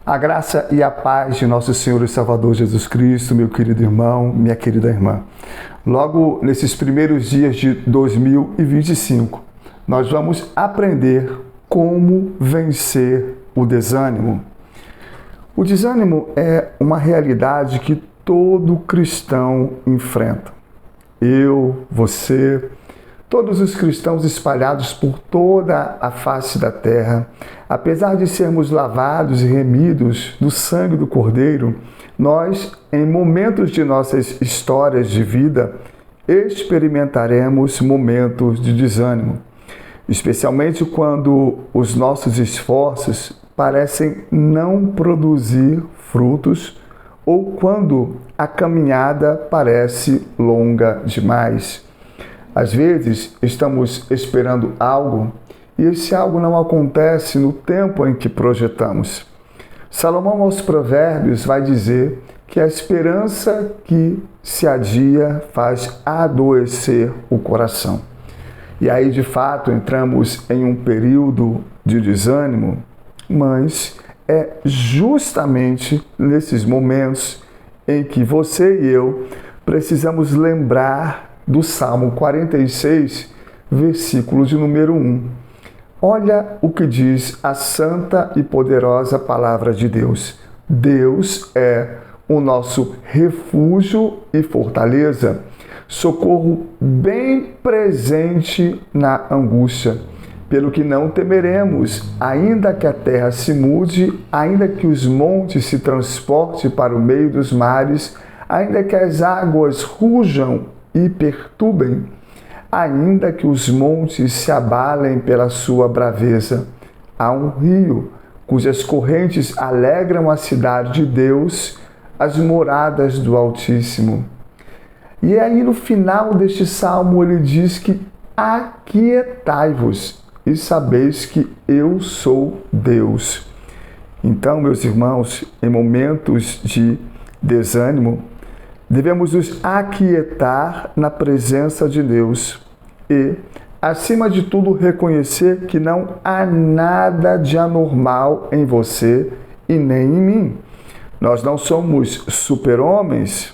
A graça e a paz de nosso Senhor e Salvador Jesus Cristo, meu querido irmão, minha querida irmã. Logo nesses primeiros dias de 2025, nós vamos aprender como vencer o desânimo. O desânimo é uma realidade que todo cristão enfrenta. Eu, você, todos os cristãos espalhados por toda a face da terra, apesar de sermos lavados e remidos do sangue do Cordeiro, nós, em momentos de nossas histórias de vida, experimentaremos momentos de desânimo, especialmente quando os nossos esforços parecem não produzir frutos ou quando a caminhada parece longa demais. Às vezes, estamos esperando algo e esse algo não acontece no tempo em que projetamos. Salomão, aos Provérbios, vai dizer que a esperança que se adia faz adoecer o coração. E aí, de fato, entramos em um período de desânimo, mas é justamente nesses momentos em que você e eu precisamos lembrar do Salmo 46, versículo de número 1. Olha o que diz a santa e poderosa palavra de Deus. Deus é o nosso refúgio e fortaleza, socorro bem presente na angústia. Pelo que não temeremos, ainda que a terra se mude, ainda que os montes se transportem para o meio dos mares, ainda que as águas rujam e perturbem, ainda que os montes se abalem pela sua braveza. Há um rio cujas correntes alegram a cidade de Deus, as moradas do Altíssimo. E aí no final deste salmo ele diz que aquietai-vos e sabeis que eu sou Deus. Então, meus irmãos, em momentos de desânimo, devemos nos aquietar na presença de Deus e, acima de tudo, reconhecer que não há nada de anormal em você e nem em mim. Nós não somos super-homens.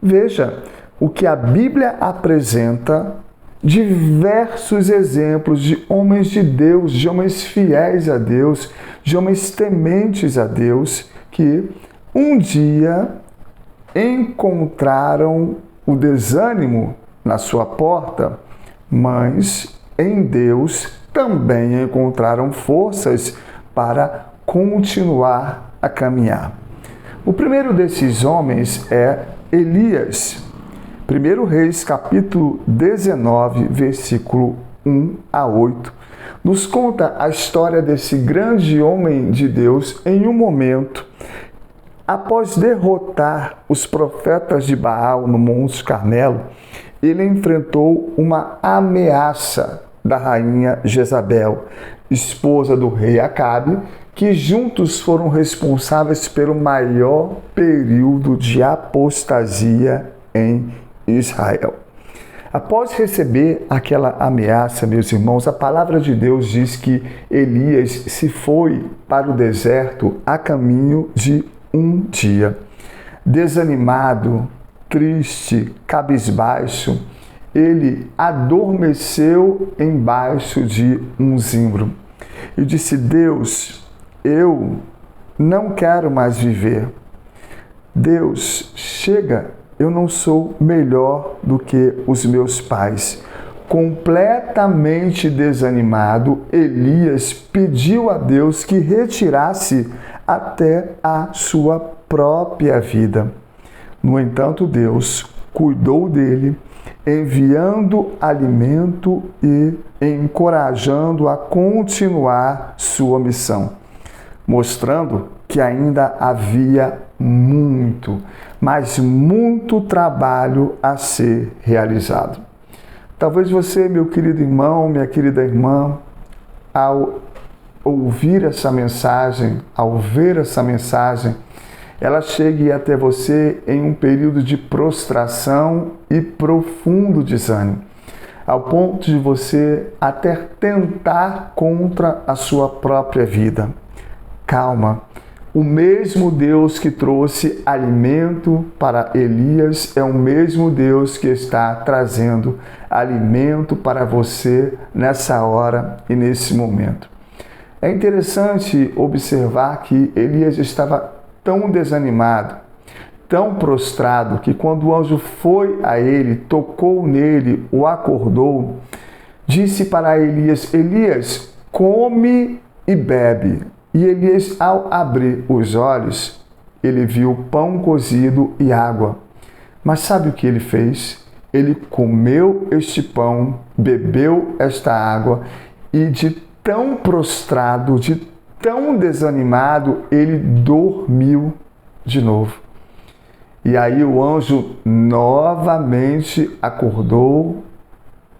Veja o que a Bíblia apresenta, diversos exemplos de homens de Deus, de homens fiéis a Deus, de homens tementes a Deus, que um dia encontraram o desânimo na sua porta, mas em Deus também encontraram forças para continuar a caminhar. O primeiro desses homens é Elias. 1 Reis, capítulo 19, versículo 1 a 8, nos conta a história desse grande homem de Deus em um momento. Após derrotar os profetas de Baal no Monte Carmelo, ele enfrentou uma ameaça da rainha Jezabel, esposa do rei Acabe, que juntos foram responsáveis pelo maior período de apostasia em Israel. Após receber aquela ameaça, meus irmãos, a palavra de Deus diz que Elias se foi para o deserto a caminho de um dia. Desanimado, triste, cabisbaixo, ele adormeceu embaixo de um zimbro e disse: Deus, eu não quero mais viver. Deus, chega, eu não sou melhor do que os meus pais. Completamente desanimado, Elias pediu a Deus que retirasse até a sua própria vida. No entanto, Deus cuidou dele, enviando alimento e encorajando a continuar sua missão, mostrando que ainda havia muito, mas muito trabalho a ser realizado. Talvez você, meu querido irmão, minha querida irmã, ao ouvir essa mensagem, ao ver essa mensagem, ela chegue até você em um período de prostração e profundo desânimo, ao ponto de você até tentar contra a sua própria vida. Calma, O mesmo Deus que trouxe alimento para Elias é o mesmo Deus que está trazendo alimento para você nessa hora e nesse momento. É interessante observar que Elias estava tão desanimado, tão prostrado, que quando o anjo foi a ele, tocou nele, o acordou, disse para Elias: Elias, come e bebe. E Elias, ao abrir os olhos, ele viu pão cozido e água. Mas sabe o que ele fez? Ele comeu este pão, bebeu esta água e de tão prostrado, de tão desanimado, ele dormiu de novo. E aí o anjo novamente acordou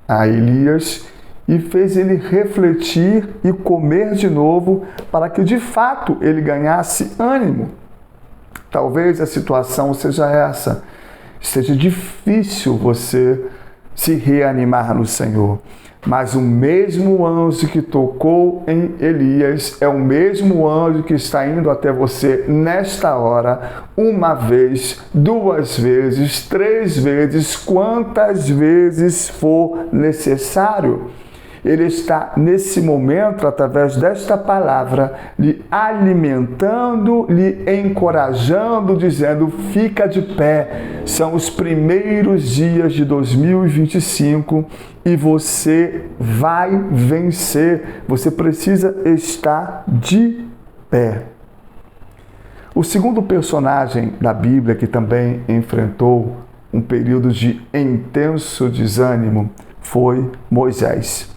a Elias e fez ele refletir e comer de novo para que de fato ele ganhasse ânimo. Talvez a situação seja essa. Seja difícil você se reanimar no Senhor. Mas o mesmo anjo que tocou em Elias é o mesmo anjo que está indo até você nesta hora, uma vez, duas vezes, três vezes, quantas vezes for necessário. Ele está nesse momento, através desta palavra, lhe alimentando, lhe encorajando, dizendo: fica de pé. São os primeiros dias de 2025 e você vai vencer. Você precisa estar de pé. O segundo personagem da Bíblia que também enfrentou um período de intenso desânimo foi Moisés.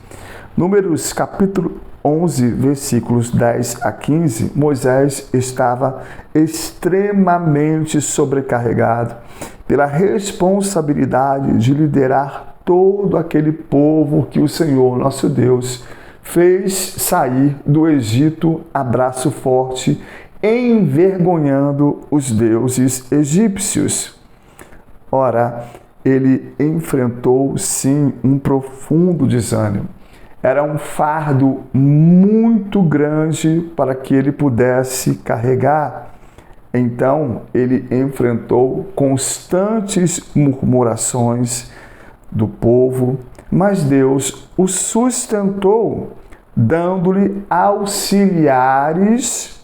Números capítulo 11, versículos 10 a 15, Moisés estava extremamente sobrecarregado pela responsabilidade de liderar todo aquele povo que o Senhor, nosso Deus, fez sair do Egito a braço forte, envergonhando os deuses egípcios. Ora, ele enfrentou sim um profundo desânimo. Era um fardo muito grande para que ele pudesse carregar. Então, ele enfrentou constantes murmurações do povo, mas Deus o sustentou, dando-lhe auxiliares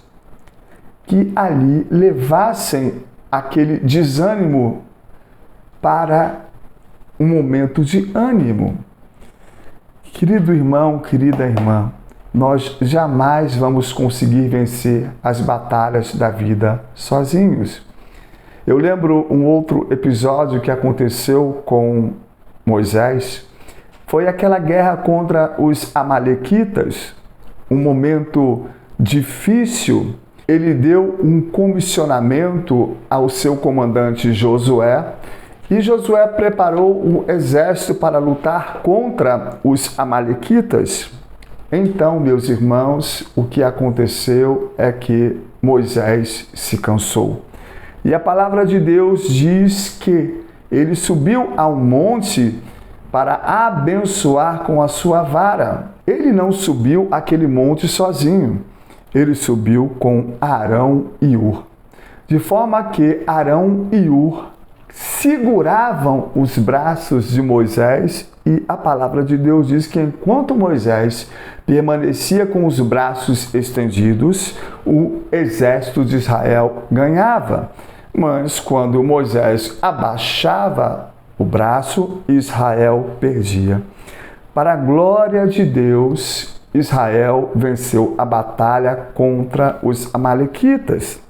que ali levassem aquele desânimo para um momento de ânimo. Querido irmão, querida irmã, nós jamais vamos conseguir vencer as batalhas da vida sozinhos. Eu lembro um outro episódio que aconteceu com Moisés, foi aquela guerra contra os amalequitas, um momento difícil. Ele deu um comissionamento ao seu comandante Josué, e Josué preparou o exército para lutar contra os amalequitas. Então, meus irmãos, o que aconteceu é que Moisés se cansou. E a palavra de Deus diz que ele subiu ao monte para abençoar com a sua vara. Ele não subiu aquele monte sozinho. Ele subiu com Arão e Hur. De forma que Arão e Hur seguravam os braços de Moisés, e a palavra de Deus diz que enquanto Moisés permanecia com os braços estendidos, o exército de Israel ganhava. Mas quando Moisés abaixava o braço, Israel perdia. Para a glória de Deus, Israel venceu a batalha contra os amalequitas.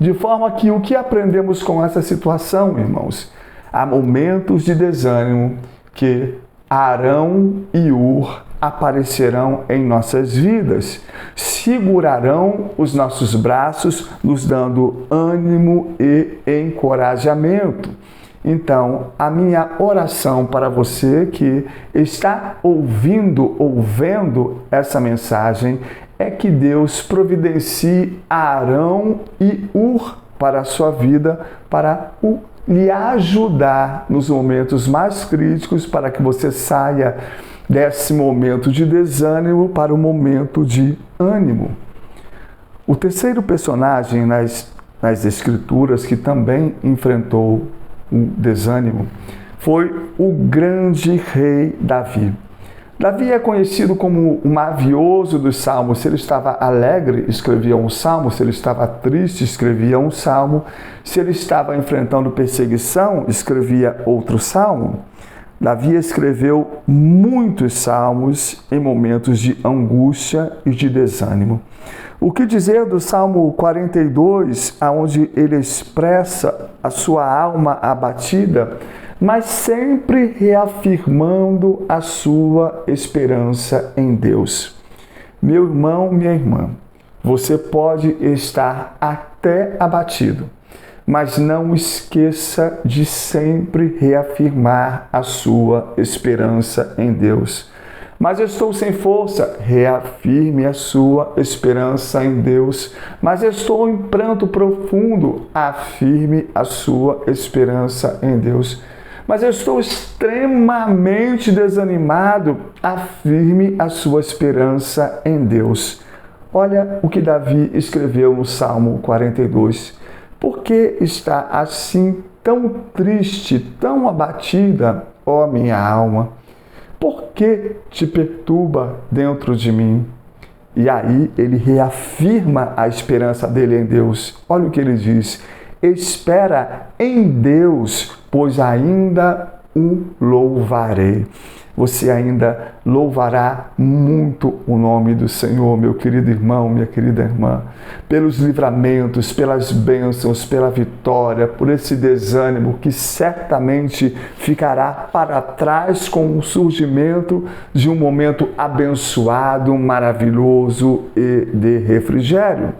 De forma que o que aprendemos com essa situação, irmãos? Há momentos de desânimo que Arão e Hur aparecerão em nossas vidas, segurarão os nossos braços, nos dando ânimo e encorajamento. Então, a minha oração para você que está ouvindo ou vendo essa mensagem é que Deus providencie Arão e Hur para a sua vida, para lhe ajudar nos momentos mais críticos, para que você saia desse momento de desânimo para o momento de ânimo. O terceiro personagem nas Escrituras que também enfrentou um desânimo foi o grande rei Davi. Davi é conhecido como o mavioso dos salmos. Se ele estava alegre, escrevia um salmo. Se ele estava triste, escrevia um salmo. Se ele estava enfrentando perseguição, escrevia outro salmo. Davi escreveu muitos salmos em momentos de angústia e de desânimo. O que dizer do Salmo 42, onde ele expressa a sua alma abatida, mas sempre reafirmando a sua esperança em Deus. Meu irmão, minha irmã, você pode estar até abatido, mas não esqueça de sempre reafirmar a sua esperança em Deus. Mas eu estou sem força, reafirme a sua esperança em Deus. Mas eu estou em pranto profundo, afirme a sua esperança em Deus. Mas eu estou extremamente desanimado, afirme a sua esperança em Deus. Olha o que Davi escreveu no Salmo 42. Por que está assim tão triste, tão abatida, ó minha alma? Por que te perturba dentro de mim? E aí ele reafirma a esperança dele em Deus. Olha o que ele diz: espera em Deus, pois ainda o louvarei. Você ainda louvará muito o nome do Senhor, meu querido irmão, minha querida irmã, pelos livramentos, pelas bênçãos, pela vitória, por esse desânimo que certamente ficará para trás com o surgimento de um momento abençoado, maravilhoso e de refrigério.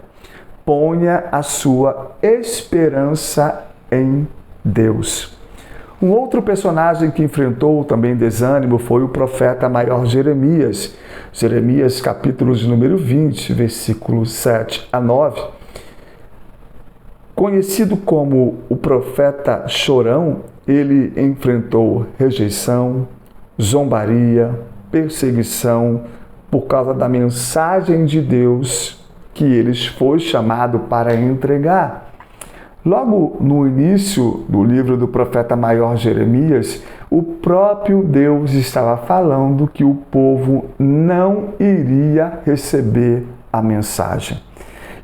Ponha a sua esperança em Deus. Um outro personagem que enfrentou também desânimo foi o profeta maior Jeremias. Jeremias, capítulo de número 20, versículos 7 a 9. Conhecido como o profeta chorão, ele enfrentou rejeição, zombaria, perseguição por causa da mensagem de Deus que ele foi chamado para entregar. Logo no início do livro do profeta maior Jeremias, o próprio Deus estava falando que o povo não iria receber a mensagem.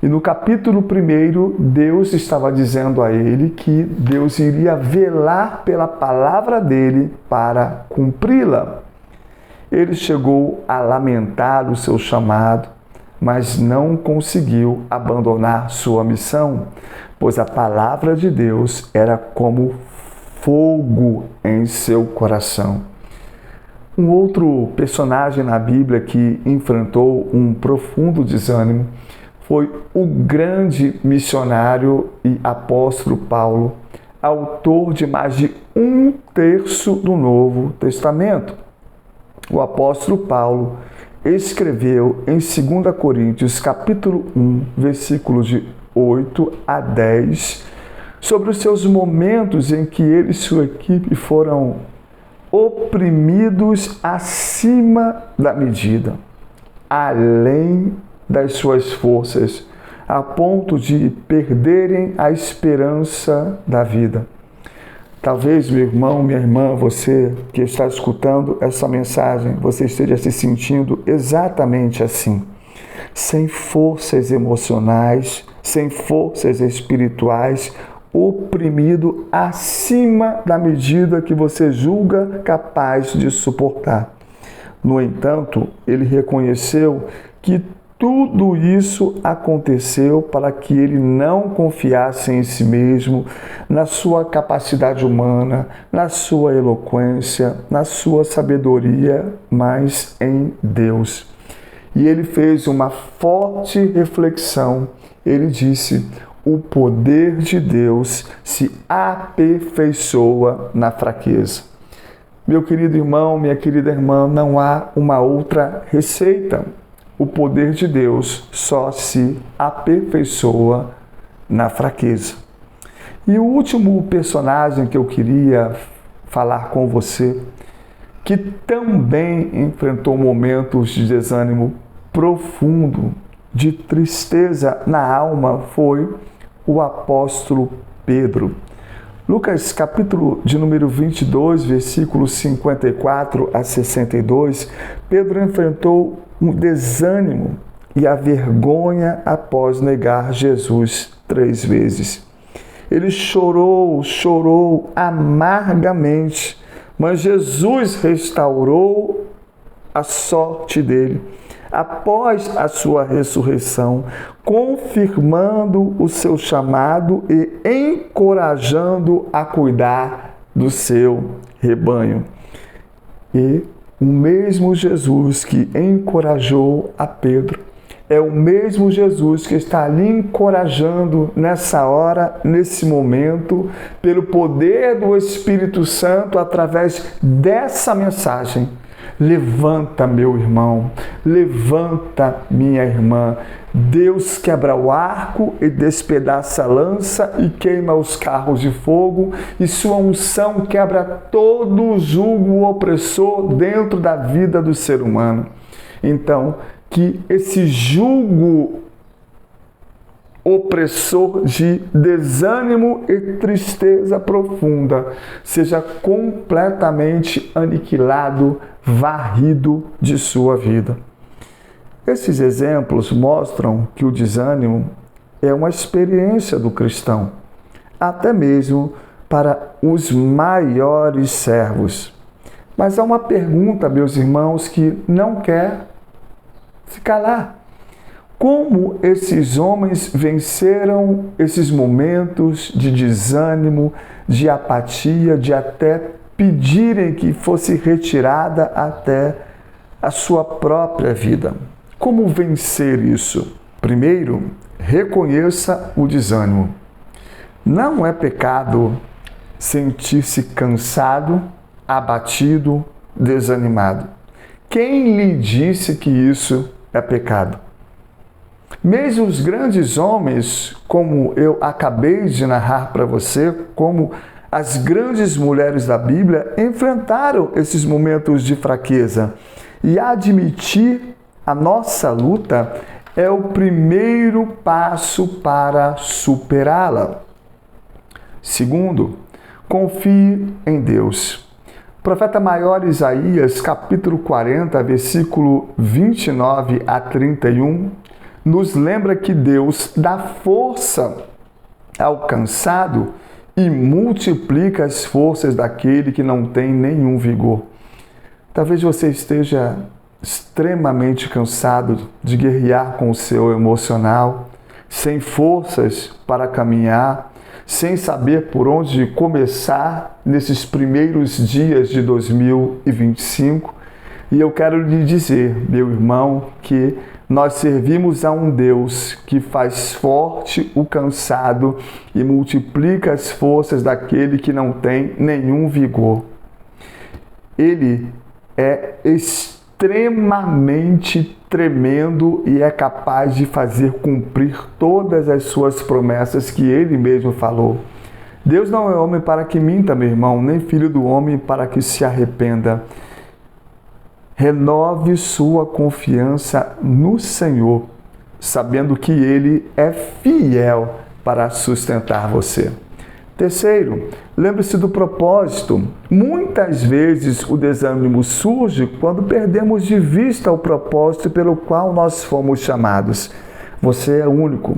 E no capítulo 1, Deus estava dizendo a ele que Deus iria velar pela palavra dele para cumpri-la. Ele chegou a lamentar o seu chamado, mas não conseguiu abandonar sua missão, pois a palavra de Deus era como fogo em seu coração. Um outro personagem na Bíblia que enfrentou um profundo desânimo foi o grande missionário e apóstolo Paulo, autor de mais de 1/3 do Novo Testamento. O apóstolo Paulo escreveu em 2 Coríntios, capítulo 1, versículos de 8 a 10, sobre os seus momentos em que ele e sua equipe foram oprimidos acima da medida, além das suas forças, a ponto de perderem a esperança da vida. Talvez, meu irmão, minha irmã, você que está escutando essa mensagem, você esteja se sentindo exatamente assim, sem forças emocionais, sem forças espirituais, oprimido acima da medida que você julga capaz de suportar. No entanto, ele reconheceu que tudo isso aconteceu para que ele não confiasse em si mesmo, na sua capacidade humana, na sua eloquência, na sua sabedoria, mas em Deus. E ele fez uma forte reflexão. Ele disse: o poder de Deus se aperfeiçoa na fraqueza. Meu querido irmão, minha querida irmã, não há uma outra receita. O poder de Deus só se aperfeiçoa na fraqueza. E o último personagem que eu queria falar com você, que também enfrentou momentos de desânimo profundo, de tristeza na alma foi o apóstolo Pedro. Lucas, capítulo de número 22, versículos 54 a 62, Pedro enfrentou um desânimo e a vergonha após negar Jesus 3 vezes. Ele chorou amargamente, mas Jesus restaurou a sorte dele após a sua ressurreição, confirmando o seu chamado e encorajando a cuidar do seu rebanho. E o mesmo Jesus que encorajou a Pedro é o mesmo Jesus que está lhe encorajando nessa hora, nesse momento, pelo poder do Espírito Santo, através dessa mensagem. Levanta, meu irmão, levanta, minha irmã. Deus quebra o arco e despedaça a lança e queima os carros de fogo, e sua unção quebra todo o jugo opressor dentro da vida do ser humano. Então, que esse jugo opressor de desânimo e tristeza profunda seja completamente aniquilado, varrido de sua vida. Esses exemplos mostram que o desânimo é uma experiência do cristão, até mesmo para os maiores servos. Mas há uma pergunta, meus irmãos, que não quer ficar lá. Como esses homens venceram esses momentos de desânimo, de apatia, de até pedirem que fosse retirada até a sua própria vida? Como vencer isso? Primeiro, reconheça o desânimo. Não é pecado sentir-se cansado, abatido, desanimado. Quem lhe disse que isso é pecado? Mesmo os grandes homens, como eu acabei de narrar para você, como as grandes mulheres da Bíblia, enfrentaram esses momentos de fraqueza. E admitir a nossa luta é o primeiro passo para superá-la. Segundo, confie em Deus. O profeta maior Isaías, capítulo 40, versículo 29 a 31, nos lembra que Deus dá força ao cansado e multiplica as forças daquele que não tem nenhum vigor. Talvez você esteja extremamente cansado de guerrear com o seu emocional, sem forças para caminhar, sem saber por onde começar nesses primeiros dias de 2025. E eu quero lhe dizer, meu irmão, que nós servimos a um Deus que faz forte o cansado e multiplica as forças daquele que não tem nenhum vigor. Ele é extremamente tremendo e é capaz de fazer cumprir todas as suas promessas que ele mesmo falou. Deus não é homem para que minta, meu irmão, nem filho do homem para que se arrependa. Renove sua confiança no Senhor, sabendo que Ele é fiel para sustentar você. Terceiro, lembre-se do propósito. Muitas vezes o desânimo surge quando perdemos de vista o propósito pelo qual nós fomos chamados. Você é único.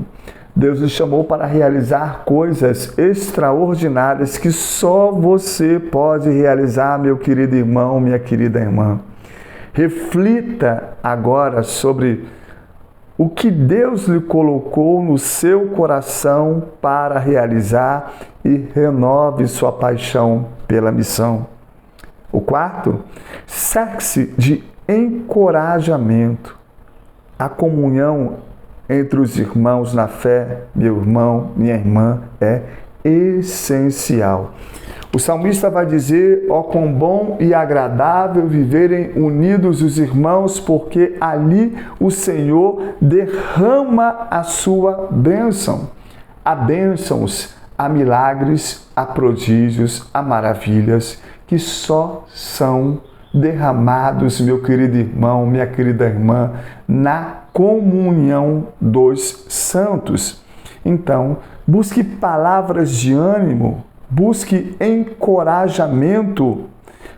Deus lhe chamou para realizar coisas extraordinárias que só você pode realizar, meu querido irmão, minha querida irmã. Reflita agora sobre o que Deus lhe colocou no seu coração para realizar e renove sua paixão pela missão. O quarto, cerque-se de encorajamento. A comunhão entre os irmãos na fé, meu irmão, minha irmã, é essencial. O salmista vai dizer: ó, quão bom e agradável viverem unidos os irmãos, porque ali o Senhor derrama a sua bênção. Há bênçãos, há milagres, há prodígios, há maravilhas que só são derramados, meu querido irmão, minha querida irmã, na comunhão dos santos. Então, busque palavras de ânimo, busque encorajamento,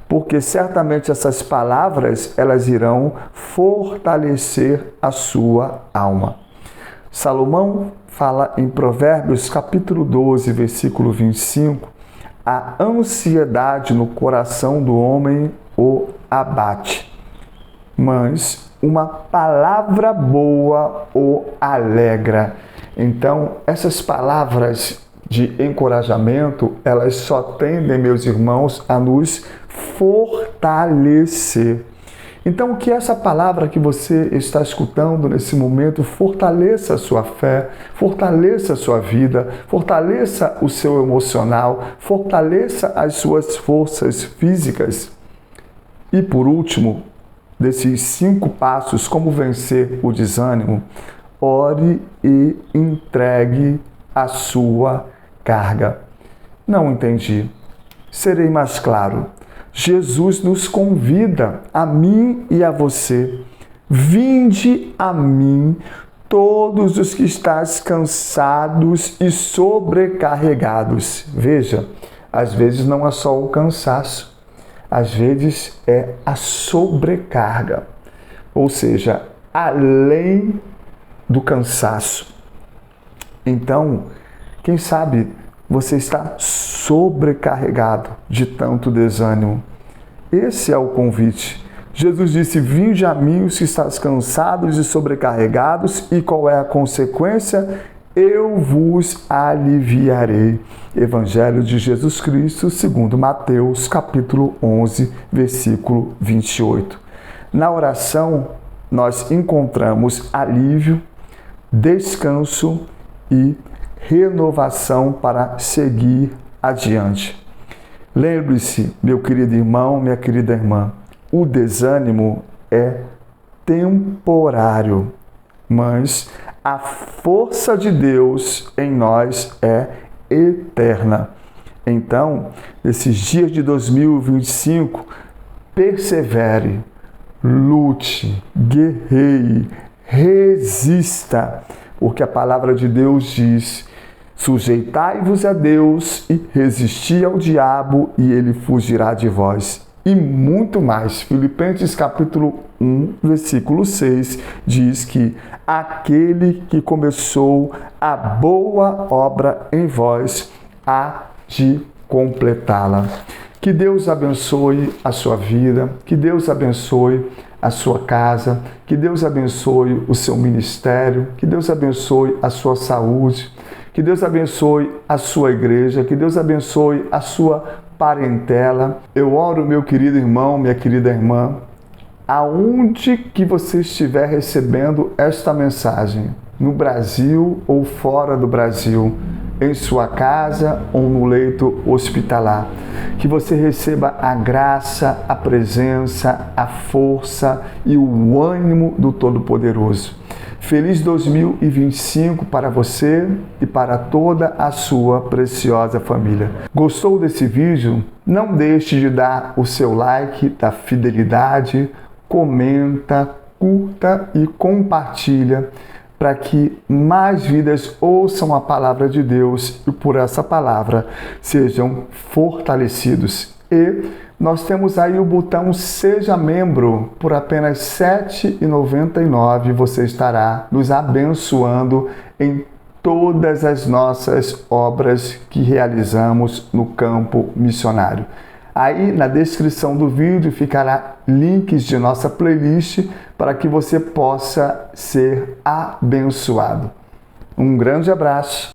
porque certamente essas palavras, elas irão fortalecer a sua alma. Salomão fala em Provérbios capítulo 12, versículo 25, a ansiedade no coração do homem o abate, mas uma palavra boa o alegra. Então, essas palavras de encorajamento, elas só tendem, meus irmãos, a nos fortalecer. Então, que essa palavra que você está escutando nesse momento fortaleça a sua fé, fortaleça a sua vida, fortaleça o seu emocional, fortaleça as suas forças físicas. E por último, desses 5 passos, como vencer o desânimo, ore e entregue a sua carga. Não entendi. Serei mais claro. Jesus nos convida, a mim e a você. Vinde a mim, todos os que estáis cansados e sobrecarregados. Veja, às vezes não é só o cansaço, às vezes é a sobrecarga. Ou seja, além do cansaço. Então, quem sabe você está sobrecarregado de tanto desânimo. Esse é o convite. Jesus disse, vinde a mim os que estáis cansados e sobrecarregados, e qual é a consequência? Eu vos aliviarei. Evangelho de Jesus Cristo, segundo Mateus, capítulo 11, versículo 28. Na oração, nós encontramos alívio, descanso e renovação para seguir adiante. Lembre-se, meu querido irmão, minha querida irmã, o desânimo é temporário, mas a força de Deus em nós é eterna. Então, nesses dias de 2025, persevere, lute, guerreie, resista, porque a palavra de Deus diz: sujeitai-vos a Deus e resisti ao diabo, e ele fugirá de vós. E muito mais. Filipenses capítulo 1, versículo 6, diz que aquele que começou a boa obra em vós há de completá-la. Que Deus abençoe a sua vida, que Deus abençoe a sua casa, que Deus abençoe o seu ministério, que Deus abençoe a sua saúde, que Deus abençoe a sua igreja, que Deus abençoe a sua parentela. Eu oro, meu querido irmão, minha querida irmã, aonde que você estiver recebendo esta mensagem, no Brasil ou fora do Brasil, em sua casa ou no leito hospitalar, que você receba a graça, a presença, a força e o ânimo do Todo-Poderoso. Feliz 2025 para você e para toda a sua preciosa família. Gostou desse vídeo? Não deixe de dar o seu like da fidelidade, comenta, curta e compartilha para que mais vidas ouçam a palavra de Deus e por essa palavra sejam fortalecidos. E nós temos aí o botão Seja Membro. Por apenas R$ 7,99 você estará nos abençoando em todas as nossas obras que realizamos no campo missionário. Aí na descrição do vídeo ficará links de nossa playlist para que você possa ser abençoado. Um grande abraço.